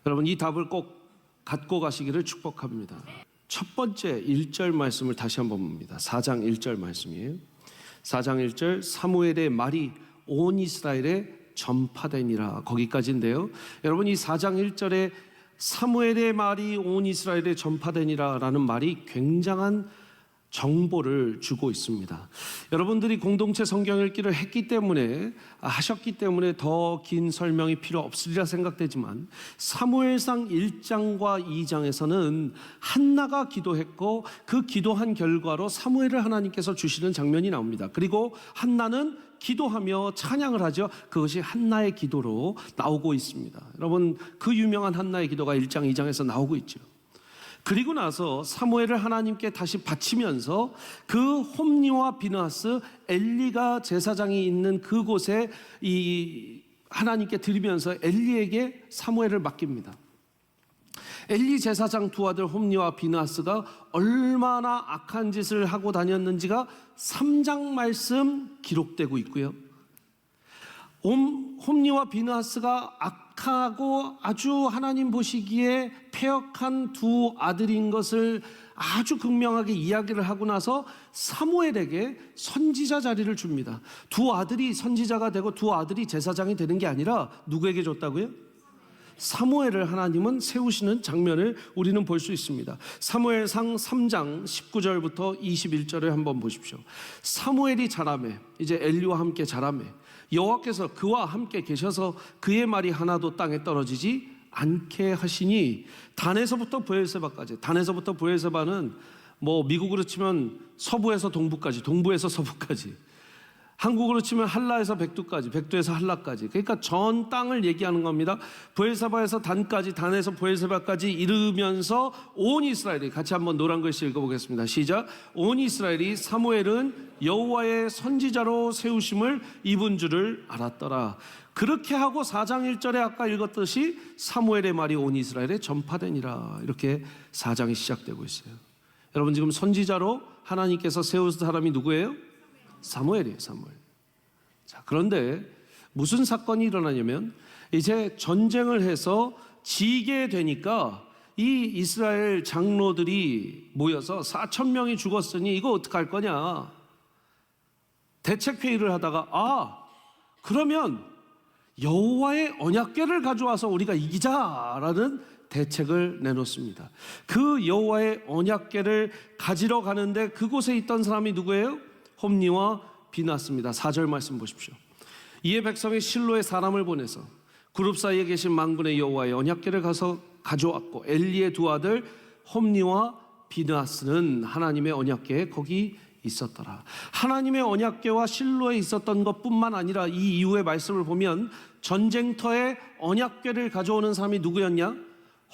여러분, 이 답을 꼭 갖고 가시기를 축복합니다. 첫 번째 1절 말씀을 다시 한번 봅니다. 4장 1절 말씀이에요. 4장 1절, 사무엘의 말이 온 이스라엘에 전파되니라, 거기까지인데요. 여러분, 이 4장 1절에 사무엘의 말이 온 이스라엘에 전파되니라 라는 말이 굉장한 정보를 주고 있습니다. 여러분들이 공동체 성경 읽기를 하셨기 때문에 더 긴 설명이 필요 없으리라 생각되지만, 사무엘상 1장과 2장에서는 한나가 기도했고 그 기도한 결과로 사무엘을 하나님께서 주시는 장면이 나옵니다. 그리고 한나는 기도하며 찬양을 하죠. 그것이 한나의 기도로 나오고 있습니다. 여러분, 그 유명한 한나의 기도가 1장, 2장에서 나오고 있죠. 그리고 나서 사무엘을 하나님께 다시 바치면서 그 홈리와 비느하스, 엘리가 제사장이 있는 그곳에 이 하나님께 드리면서 엘리에게 사무엘을 맡깁니다. 엘리 제사장 두 아들 홈리와 비느하스가 얼마나 악한 짓을 하고 다녔는지가 3장 말씀 기록되고 있고요. 홈리와 비느하스가 악하고 아주 하나님 보시기에 패역한 두 아들인 것을 아주 극명하게 이야기를 하고 나서 사무엘에게 선지자 자리를 줍니다. 두 아들이 선지자가 되고 두 아들이 제사장이 되는 게 아니라 누구에게 줬다고요? 사무엘을 하나님은 세우시는 장면을 우리는 볼 수 있습니다. 사무엘상 3장 19절부터 21절을 한번 보십시오. 사무엘이 자라매, 이제 엘리와 함께 자라매, 여호와께서 그와 함께 계셔서 그의 말이 하나도 땅에 떨어지지 않게 하시니, 단에서부터 브엘세바까지, 단에서부터 브엘세바는 뭐 미국으로 치면 서부에서 동부까지, 동부에서 서부까지, 한국으로 치면 한라에서 백두까지, 백두에서 한라까지, 그러니까 전 땅을 얘기하는 겁니다. 브엘세바에서 단까지, 단에서 브엘세바까지 이르면서 온 이스라엘이, 같이 한번 노란 글씨 읽어보겠습니다. 시작. 온 이스라엘이 사무엘은 여호와의 선지자로 세우심을 입은 줄을 알았더라. 그렇게 하고 4장 1절에 아까 읽었듯이 사무엘의 말이 온 이스라엘에 전파되니라, 이렇게 4장이 시작되고 있어요. 여러분, 지금 선지자로 하나님께서 세우신 사람이 누구예요? 사무엘이에요, 사무엘. 자, 그런데 무슨 사건이 일어나냐면, 이제 전쟁을 해서 지게 되니까 이 이스라엘 장로들이 모여서 4,000명이 죽었으니 이거 어떡할 거냐, 대책회의를 하다가, 그러면 여호와의 언약궤를 가져와서 우리가 이기자라는 대책을 내놓습니다. 그 여호와의 언약궤를 가지러 가는데 그곳에 있던 사람이 누구예요? 홈리와 비느하스입니다. 4절 말씀 보십시오. 이에 백성이 실로에 사람을 보내서 그룹 사이에 계신 만군의 여호와의 언약궤를 가서 가져왔고, 엘리의 두 아들 홈리와 비느하스는 하나님의 언약궤에 거기 있었더라. 하나님의 언약궤와 실로에 있었던 것뿐만 아니라 이 이후의 말씀을 보면 전쟁터에 언약궤를 가져오는 사람이 누구였냐?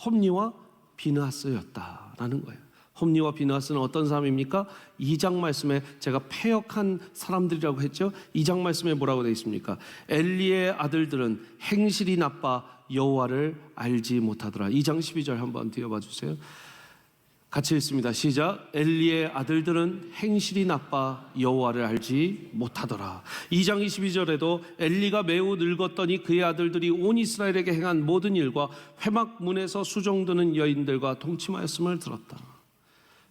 홈리와 비느하스였다라는 거예요. 홈리와 비느하스는 어떤 사람입니까? 2장 말씀에 제가 패역한 사람들이라고 했죠. 2장 말씀에 뭐라고 되어 있습니까? 엘리의 아들들은 행실이 나빠 여호와를 알지 못하더라. 2장 12절 한번 띄워봐 주세요. 같이 읽습니다. 시작. 엘리의 아들들은 행실이 나빠 여호와를 알지 못하더라. 2장 22절에도 엘리가 매우 늙었더니 그의 아들들이 온 이스라엘에게 행한 모든 일과 회막문에서 수종드는 여인들과 동침하였음을 들었다.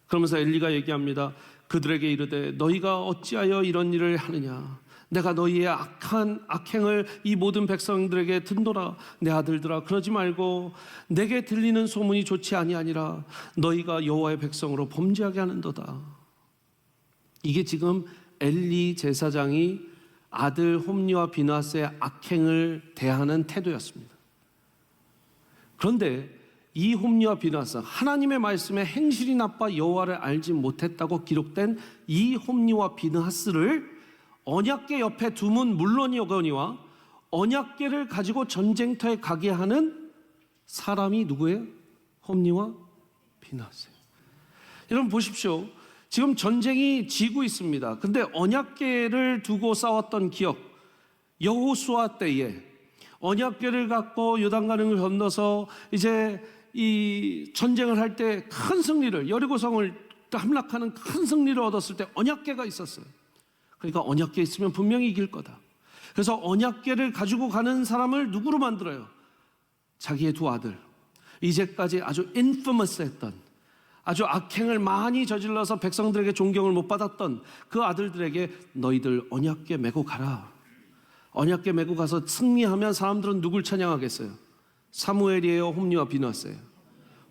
그러면서 엘리가 얘기합니다. 그들에게 이르되 너희가 어찌하여 이런 일을 하느냐? 내가 너희의 악행을 이 모든 백성들에게 듣노라. 내 아들들아, 그러지 말고 내게 들리는 소문이 좋지 아니하니라. 너희가 여호와의 백성으로 범죄하게 하는도다. 이게 지금 엘리 제사장이 아들 홈리와 비느하스의 악행을 대하는 태도였습니다. 그런데 이 홈리와 비느하스, 하나님의 말씀에 행실이 나빠 여호와를 알지 못했다고 기록된 이 홈리와 비느하스를 언약궤 옆에 두면 물론이거니와 언약궤를 가지고 전쟁터에 가게 하는 사람이 누구예요? 홈리와 비느하스예요. 여러분 보십시오. 지금 전쟁이 지고 있습니다. 근데 언약궤를 두고 싸웠던 기억, 여호수아 때에 언약궤를 갖고 요단강을 건너서 이제 이 전쟁을 할 때 큰 승리를, 여리고성을 함락하는 큰 승리를 얻었을 때 언약궤가 있었어요. 그러니까 언약궤 있으면 분명히 이길 거다. 그래서 언약궤를 가지고 가는 사람을 누구로 만들어요? 자기의 두 아들 이제까지 아주 인퍼머스했던, 아주 악행을 많이 저질러서 백성들에게 존경을 못 받았던 그 아들들에게 너희들 언약궤 메고 가라. 언약궤 메고 가서 승리하면 사람들은 누굴 찬양하겠어요? 사무엘이에요? 홈리와 비느하스예요?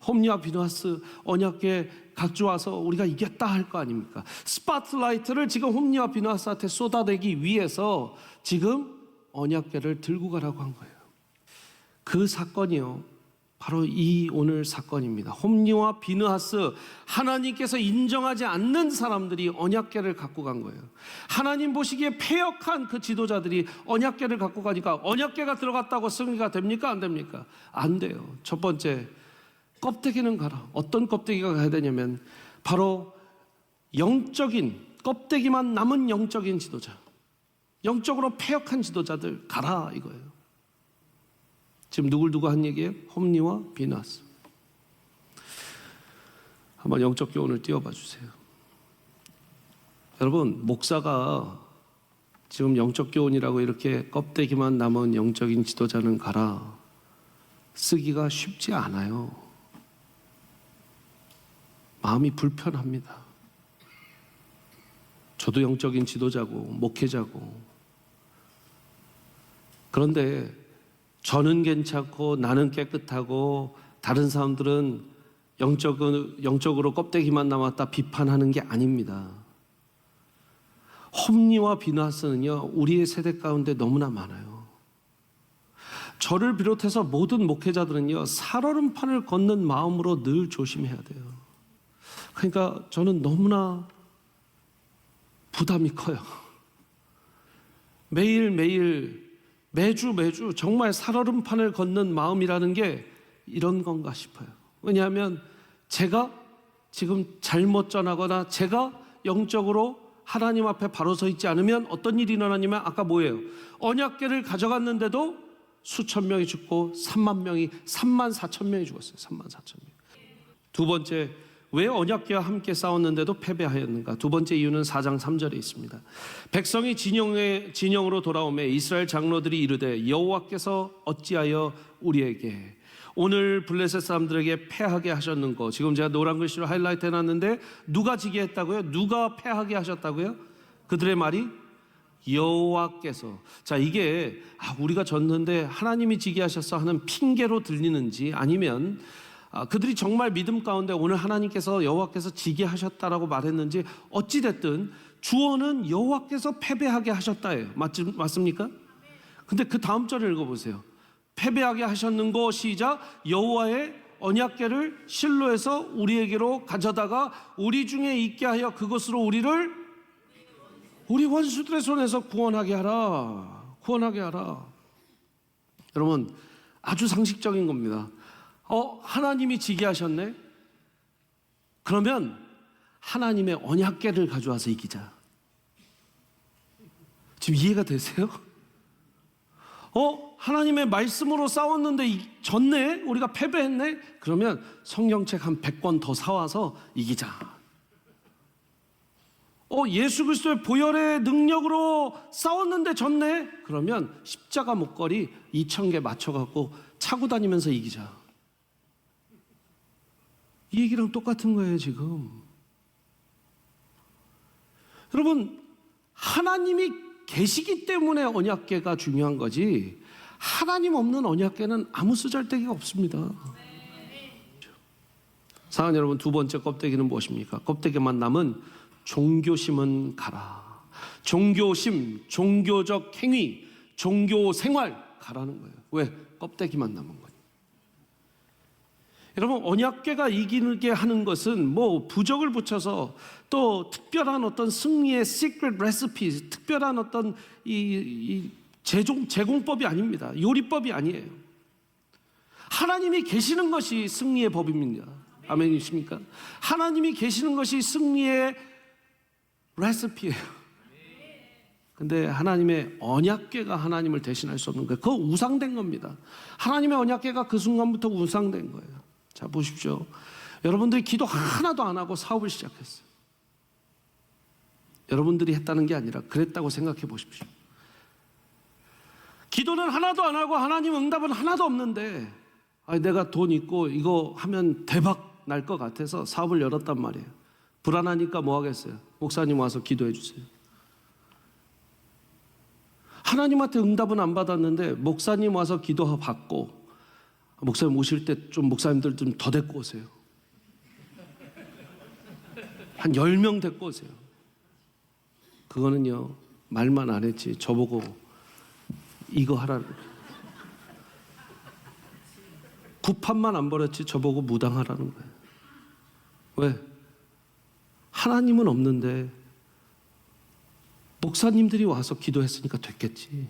홈리와 비느하스 언약궤 가져와서 우리가 이겼다 할 거 아닙니까? 스포트라이트를 지금 홈리와 비느하스한테 쏟아내기 위해서 지금 언약궤를 들고 가라고 한 거예요. 그 사건이요, 바로 이 오늘 사건입니다. 홈리와 비느하스, 하나님께서 인정하지 않는 사람들이 언약궤를 갖고 간 거예요. 하나님 보시기에 패역한 그 지도자들이 언약궤를 갖고 가니까 언약궤가 들어갔다고 승리가 됩니까? 안 됩니까? 안 돼요. 첫 번째, 껍데기는 가라. 어떤 껍데기가 가야 되냐면 바로 영적인, 껍데기만 남은 영적인 지도자, 영적으로 패역한 지도자들 가라 이거예요. 지금 누굴 한 얘기예요? 홈리와 비느하스. 한번 영적 교훈을 띄워봐 주세요. 여러분, 목사가 지금 영적 교훈이라고 이렇게 껍데기만 남은 영적인 지도자는 가라 쓰기가 쉽지 않아요. 마음이 불편합니다. 저도 영적인 지도자고 목회자고. 그런데 저는 괜찮고 나는 깨끗하고 다른 사람들은 영적으로 껍데기만 남았다 비판하는 게 아닙니다. 홈리와 비느하스는요, 우리의 세대 가운데 너무나 많아요. 저를 비롯해서 모든 목회자들은요, 살얼음판을 걷는 마음으로 늘 조심해야 돼요. 그러니까 저는 너무나 부담이 커요. 매일매일 매주 정말 살얼음판을 걷는 마음이라는 게 이런 건가 싶어요. 왜냐하면 제가 지금 잘못 전하거나 제가 영적으로 하나님 앞에 바로 서 있지 않으면 어떤 일이 일어나냐면 아까 뭐예요? 언약궤를 가져갔는데도 수천 명이 죽고 3만 4천 명이 죽었어요. 3만 4천 명. 두 번째, 왜 언약궤와 함께 싸웠는데도 패배하였는가? 두 번째 이유는 4장 3절에 있습니다. 백성이 진영으로 돌아오매 이스라엘 장로들이 이르되 여호와께서 어찌하여 우리에게 오늘 블레셋 사람들에게 패하게 하셨는고. 지금 제가 노란 글씨로 하이라이트 해놨는데 누가 지게 했다고요? 누가 패하게 하셨다고요? 그들의 말이 여호와께서. 자, 이게 우리가 졌는데 하나님이 지게 하셨어 하는 핑계로 들리는지, 아니면 그들이 정말 믿음 가운데 오늘 하나님께서 여호와께서 지게 하셨다라고 말했는지, 어찌됐든 주어는 여호와께서 패배하게 하셨다예요. 맞습니까? 근데 그 다음 절을 읽어보세요. 패배하게 하셨는고 시작. 여호와의 언약궤를 실로에서 우리에게로 가져다가 우리 중에 있게 하여 그것으로 우리 원수들의 손에서 구원하게 하라. 여러분, 아주 상식적인 겁니다. 하나님이 지게 하셨네? 그러면 하나님의 언약궤를 가져와서 이기자. 지금 이해가 되세요? 하나님의 말씀으로 싸웠는데 졌네? 우리가 패배했네? 그러면 성경책 한 100권 더 사와서 이기자. 예수 그리스도의 보혈의 능력으로 싸웠는데 졌네? 그러면 십자가 목걸이 2,000개 맞춰갖고 차고 다니면서 이기자. 이 얘기랑 똑같은 거예요, 지금. 여러분, 하나님이 계시기 때문에 언약궤가 중요한 거지, 하나님 없는 언약궤는 아무 쓰잘데기가 없습니다. 사랑하는 여러분, 두 번째 껍데기는 무엇입니까? 껍데기만 남은 종교심은 가라. 종교심, 종교적 행위, 종교 생활 가라는 거예요. 왜? 껍데기만 남은 거예요. 여러분, 언약궤가 이기게 하는 것은 부적을 붙여서 또 특별한 어떤 승리의 시크릿 레시피, 특별한 어떤 제공법이 아닙니다. 요리법이 아니에요. 하나님이 계시는 것이 승리의 법입니다. 아멘이십니까? 하나님이 계시는 것이 승리의 레시피예요. 근데 하나님의 언약궤가 하나님을 대신할 수 없는 거예요. 그거 우상된 겁니다. 하나님의 언약궤가 그 순간부터 우상된 거예요. 자, 보십시오. 여러분들이 기도 하나도 안 하고 사업을 시작했어요. 여러분들이 했다는 게 아니라 그랬다고 생각해 보십시오. 기도는 하나도 안 하고 하나님 응답은 하나도 없는데 내가 돈 있고 이거 하면 대박 날 것 같아서 사업을 열었단 말이에요. 불안하니까 뭐 하겠어요? 목사님 와서 기도해 주세요. 하나님한테 응답은 안 받았는데 목사님 와서 기도 받고, 목사님 오실 때 좀 목사님들 좀 더 데리고 오세요. 한 10명 데리고 오세요. 그거는요, 말만 안 했지 저보고 이거 하라는, 구판만 안 벌였지 저보고 무당하라는 거예요. 왜? 하나님은 없는데 목사님들이 와서 기도했으니까 됐겠지.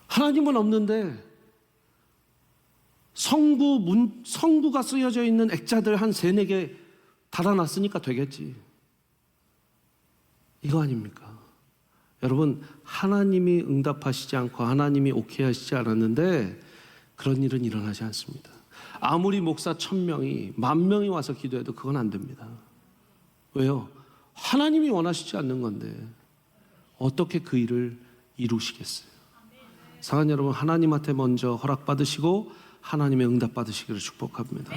하나님은 없는데 성구가 쓰여져 있는 액자들 한 3-4개 달아놨으니까 되겠지. 이거 아닙니까? 여러분, 하나님이 응답하시지 않고 하나님이 오케이 하시지 않았는데 그런 일은 일어나지 않습니다. 아무리 목사 1000명이 10,000명이 와서 기도해도 그건 안 됩니다. 왜요? 하나님이 원하시지 않는 건데 어떻게 그 일을 이루시겠어요? 사랑하는 여러분, 하나님한테 먼저 허락받으시고 하나님의 응답 받으시기를 축복합니다.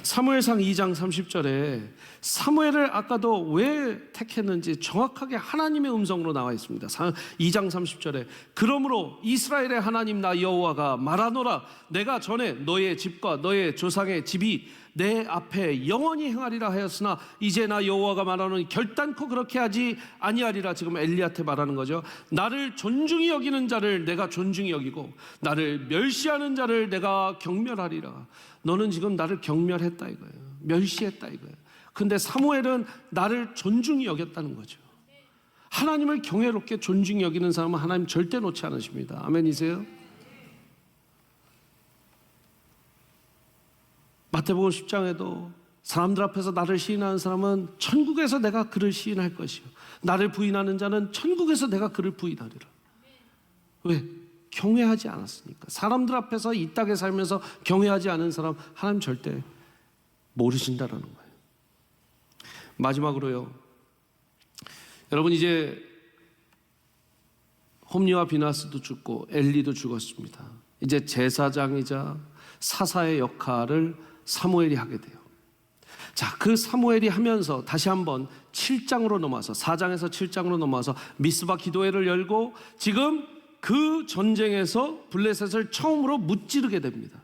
사무엘상 2장 30절에 사무엘을 아까도 왜 택했는지 정확하게 하나님의 음성으로 나와 있습니다. 2장 30절에 그러므로 이스라엘의 하나님 나 여호와가 말하노라, 내가 전에 너의 집과 너의 조상의 집이 내 앞에 영원히 행하리라 하였으나 이제 나 여호와가 말하노니 결단코 그렇게 하지 아니하리라. 지금 엘리야한테 말하는 거죠. 나를 존중히 여기는 자를 내가 존중히 여기고 나를 멸시하는 자를 내가 경멸하리라. 너는 지금 나를 경멸했다 이거예요. 멸시했다 이거예요. 근데 사무엘은 나를 존중히 여겼다는 거죠. 하나님을 경외롭게 존중히 여기는 사람은 하나님 절대 놓지 않으십니다. 아멘이세요? 마태복음 10장에도 사람들 앞에서 나를 시인하는 사람은 천국에서 내가 그를 시인할 것이요 나를 부인하는 자는 천국에서 내가 그를 부인하리라. 왜? 경외하지 않았으니까. 사람들 앞에서 이 땅에 살면서 경외하지 않은 사람 하나님 절대 모르신다라는 거예요. 마지막으로요, 여러분, 이제 홈리와 비나스도 죽고 엘리도 죽었습니다. 이제 제사장이자 사사의 역할을 사무엘이 하게 돼요. 자, 그 사무엘이 하면서 다시 한번 7장으로 넘어와서 4장에서 7장으로 넘어와서 미스바 기도회를 열고 지금 그 전쟁에서 블레셋을 처음으로 무찌르게 됩니다.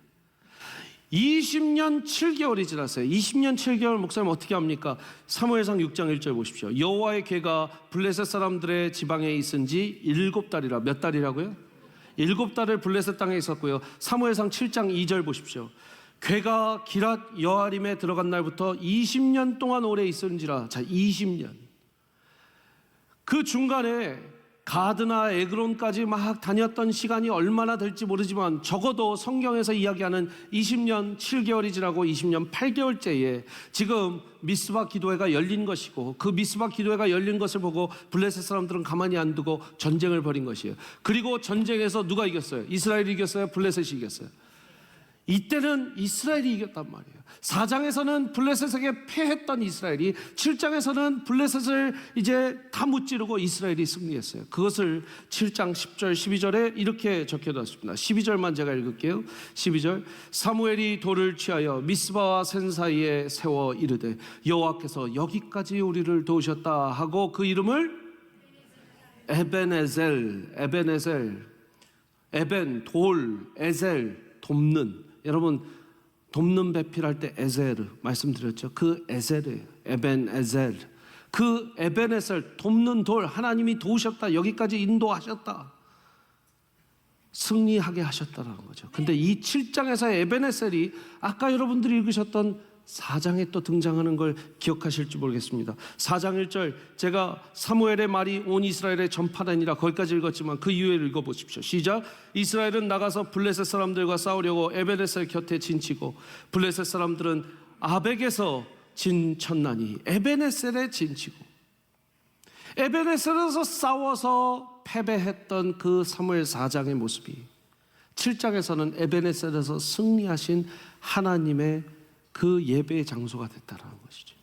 20년 7개월이 지났어요. 20년 7개월 목사님 어떻게 합니까? 사무엘상 6장 1절 보십시오. 여호와의 궤가 블레셋 사람들의 지방에 있은 지 7달이라. 몇 달이라고요? 7달을 블레셋 땅에 있었고요. 사무엘상 7장 2절 보십시오. 궤가 기랏 여아림에 들어간 날부터 20년 동안 오래 있은지라. 자, 20년. 그 중간에 가드나 에그론까지 막 다녔던 시간이 얼마나 될지 모르지만 적어도 성경에서 이야기하는 20년 7개월이 지나고 20년 8개월째에 지금 미스바 기도회가 열린 것이고, 그 미스바 기도회가 열린 것을 보고 블레셋 사람들은 가만히 안 두고 전쟁을 벌인 것이에요. 그리고 전쟁에서 누가 이겼어요? 이스라엘이 이겼어요? 블레셋이 이겼어요? 이때는 이스라엘이 이겼단 말이에요. 4장에서는 블레셋에게 패했던 이스라엘이 7장에서는 블레셋을 이제 다 무찌르고 이스라엘이 승리했어요. 그것을 7장 10절 12절에 이렇게 적혀놨습니다. 12절만 제가 읽을게요. 12절 사무엘이 돌을 취하여 미스바와 센 사이에 세워 이르되 여호와께서 여기까지 우리를 도우셨다 하고 그 이름을 에벤 돌, 에셀 돕는. 여러분, 돕는 배필할 때 에셀 말씀드렸죠. 그 에셀이에요. 에벤에셀. 그 에벤에셀, 돕는 돌, 하나님이 도우셨다. 여기까지 인도하셨다. 승리하게 하셨다라는 거죠. 근데 이 7장에서 에벤에셀이 아까 여러분들이 읽으셨던 4장에 또 등장하는 걸 기억하실지 모르겠습니다. 4장 1절, 제가 사무엘의 말이 온 이스라엘에 전파되니라 거기까지 읽었지만 그 이후에 읽어보십시오. 시작. 이스라엘은 나가서 블레셋 사람들과 싸우려고 에벤에셀 곁에 진치고 블레셋 사람들은 아벡에서 진쳤나니. 에벤에셀에 진치고 에벤에셀에서 싸워서 패배했던 그 사무엘 4장의 모습이 7장에서는 에벤에셀에서 승리하신 하나님의 그 예배의 장소가 됐다는 것이죠.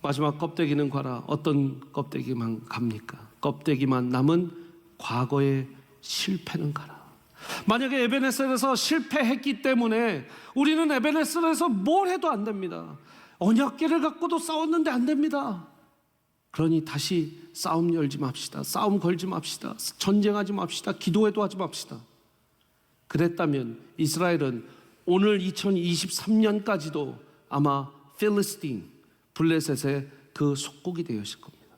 마지막 껍데기는 가라. 어떤 껍데기만 갑니까? 껍데기만 남은 과거의 실패는 가라. 만약에 에베네셀에서 실패했기 때문에 우리는 에베네셀에서 뭘 해도 안 됩니다. 언약궤를 갖고도 싸웠는데 안 됩니다. 그러니 다시 싸움 열지 맙시다. 싸움 걸지 맙시다. 전쟁하지 맙시다. 기도회도 하지 맙시다. 그랬다면 이스라엘은 오늘 2023년까지도 아마 필리스틴, 블레셋의 그 속국이 되었을 겁니다.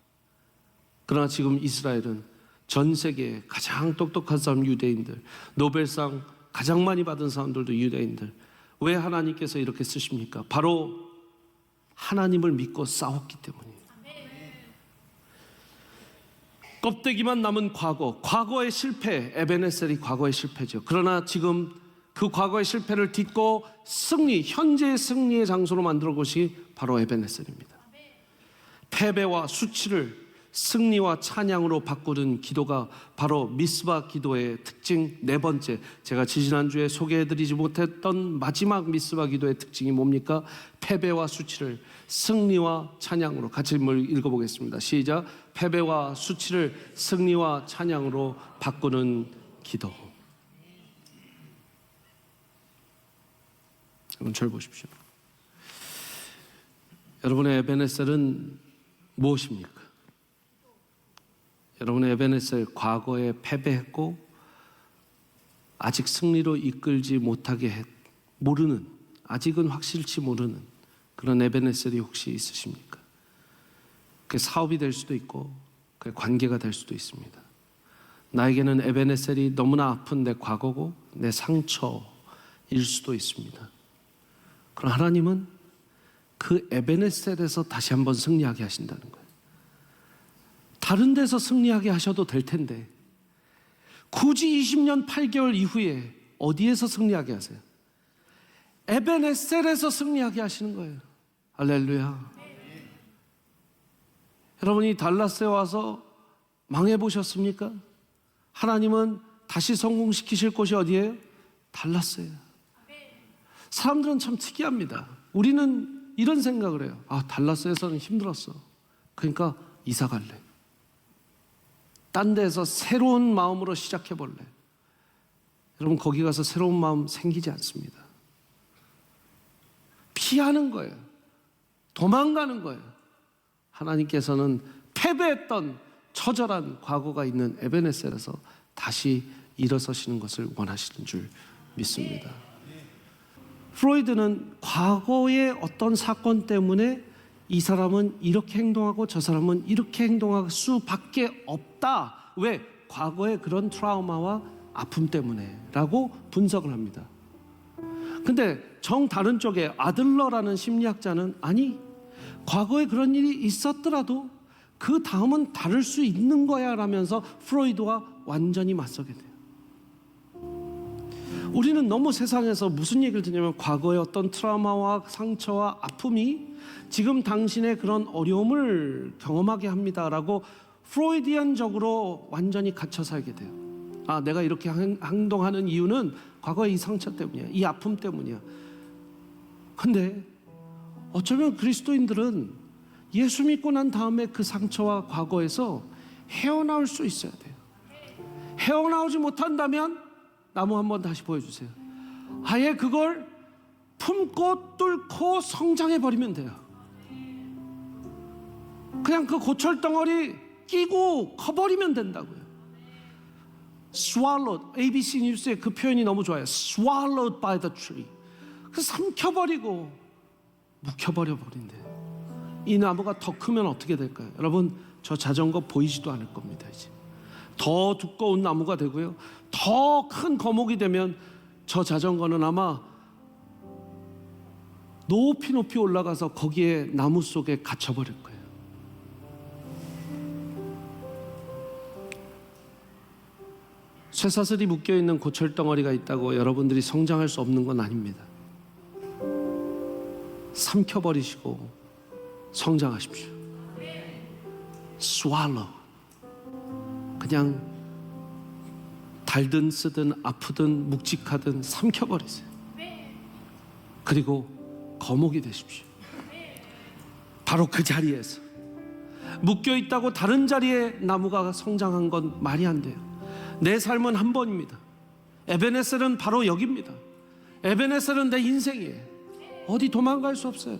그러나 지금 이스라엘은 전 세계에 가장 똑똑한 사람 유대인들, 노벨상 가장 많이 받은 사람들도 유대인들. 왜 하나님께서 이렇게 쓰십니까? 바로 하나님을 믿고 싸웠기 때문이에요. 껍데기만 남은 과거의 실패, 에베네셀이 과거의 실패죠. 그러나 지금 그 과거의 실패를 딛고 승리, 현재의 승리의 장소로 만들어 것이 바로 에베네셀입니다. 패배와 수치를 승리와 찬양으로 바꾸는 기도가 바로 미스바 기도의 특징 네 번째, 제가 지지난주에 소개해드리지 못했던 마지막 미스바 기도의 특징이 뭡니까? 패배와 수치를 승리와 찬양으로, 같이 읽어보겠습니다. 시작. 패배와 수치를 승리와 찬양으로 바꾸는 기도. 여러분 저를 보십시오. 여러분의 에베네셀은 무엇입니까? 여러분의 에베네셀, 과거에 패배했고 아직 승리로 이끌지 못하게 모르는, 아직은 확실치 모르는 그런 에베네셀이 혹시 있으십니까? 그게 사업이 될 수도 있고 그게 관계가 될 수도 있습니다. 나에게는 에베네셀이 너무나 아픈 내 과거고 내 상처일 수도 있습니다. 그럼 하나님은 그 에베네셀에서 다시 한번 승리하게 하신다는 거예요. 다른 데서 승리하게 하셔도 될 텐데 굳이 20년 8개월 이후에 어디에서 승리하게 하세요? 에베네셀에서 승리하게 하시는 거예요. 할렐루야. 여러분이 달라스에 와서 망해보셨습니까? 하나님은 다시 성공시키실 곳이 어디예요? 달라스예요. 사람들은 참 특이합니다. 우리는 이런 생각을 해요. 아, 달라스에서는 힘들었어. 그러니까 이사 갈래. 딴 데서 새로운 마음으로 시작해 볼래. 여러분 거기 가서 새로운 마음 생기지 않습니다. 피하는 거예요. 도망가는 거예요. 하나님께서는 패배했던 처절한 과거가 있는 에베네셀에서 다시 일어서시는 것을 원하시는 줄 믿습니다. 프로이드는 과거의 어떤 사건 때문에 이 사람은 이렇게 행동하고 저 사람은 이렇게 행동할 수밖에 없다. 왜? 과거의 그런 트라우마와 아픔 때문에 라고 분석을 합니다. 근데 정 다른 쪽에 아들러라는 심리학자는 아니, 과거에 그런 일이 있었더라도 그 다음은 다를 수 있는 거야 라면서 프로이드와 완전히 맞서게 돼요. 우리는 너무 세상에서 무슨 얘기를 듣냐면 과거의 어떤 트라우마와 상처와 아픔이 지금 당신의 그런 어려움을 경험하게 합니다라고 프로이디안적으로 완전히 갇혀 살게 돼요. 아, 내가 이렇게 행동하는 이유는 과거의 이 상처 때문이야, 이 아픔 때문이야. 근데 어쩌면 그리스도인들은 예수 믿고 난 다음에 그 상처와 과거에서 헤어나올 수 있어야 돼요. 헤어나오지 못한다면 나무 한번 다시 보여주세요. 아예 그걸 품고 뚫고 성장해버리면 돼요. 그냥 그 고철덩어리 끼고 커버리면 된다고요. Swallowed, ABC 뉴스에 그 표현이 너무 좋아요. Swallowed by the tree. 그 삼켜버리고 묵혀버려 버린대요. 이 나무가 더 크면 어떻게 될까요? 여러분 저 자전거 보이지도 않을 겁니다. 이제 더 두꺼운 나무가 되고요, 더 큰 거목이 되면 저 자전거는 아마 높이 높이 올라가서 거기에 나무 속에 갇혀버릴 거예요. 쇠사슬이 묶여있는 고철덩어리가 있다고 여러분들이 성장할 수 없는 건 아닙니다. 삼켜버리시고 성장하십시오. Swallow. 그냥 달든 쓰든 아프든 묵직하든 삼켜버리세요. 그리고 거목이 되십시오. 바로 그 자리에서 묶여있다고 다른 자리에 나무가 성장한 건 말이 안 돼요. 내 삶은 한 번입니다. 에베네셀은 바로 여기입니다. 에베네셀은 내 인생이에요. 어디 도망갈 수 없어요.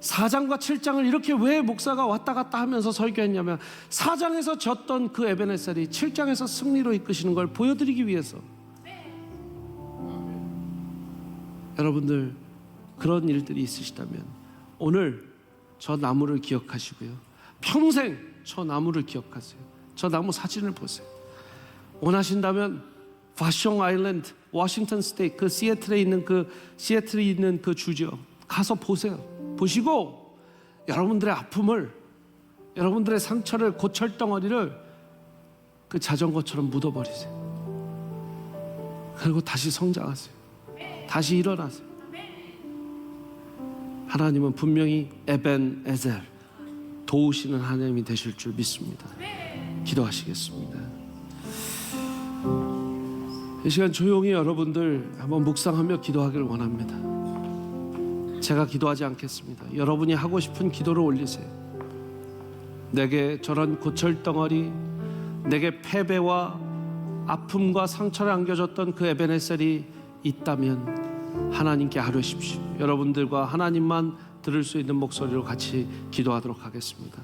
4장과 7장을 이렇게 왜 목사가 왔다 갔다 하면서 설교했냐면 4장에서 졌던 그 에베네셀이 7장에서 승리로 이끄시는 걸 보여드리기 위해서. 여러분들 그런 일들이 있으시다면 오늘 저 나무를 기억하시고요, 평생 저 나무를 기억하세요. 저 나무 사진을 보세요. 원하신다면 바숑 아일랜드, 워싱턴 스테이트, 그 시애틀에 있는 그 주죠. 가서 보세요. 보시고 여러분들의 아픔을, 여러분들의 상처를, 고철덩어리를 그 자전거처럼 묻어버리세요. 그리고 다시 성장하세요. 다시 일어나세요. 하나님은 분명히 에벤에셀, 도우시는 하나님이 되실 줄 믿습니다. 기도하시겠습니다. 이 시간 조용히 여러분들 한번 묵상하며 기도하기를 원합니다. 제가 기도하지 않겠습니다. 여러분이 하고 싶은 기도를 올리세요. 내게 저런 고철덩어리, 내게 패배와 아픔과 상처를 안겨줬던 그 에베네셀이 있다면 하나님께 아뢰십시오. 여러분들과 하나님만 들을 수 있는 목소리로 같이 기도하도록 하겠습니다.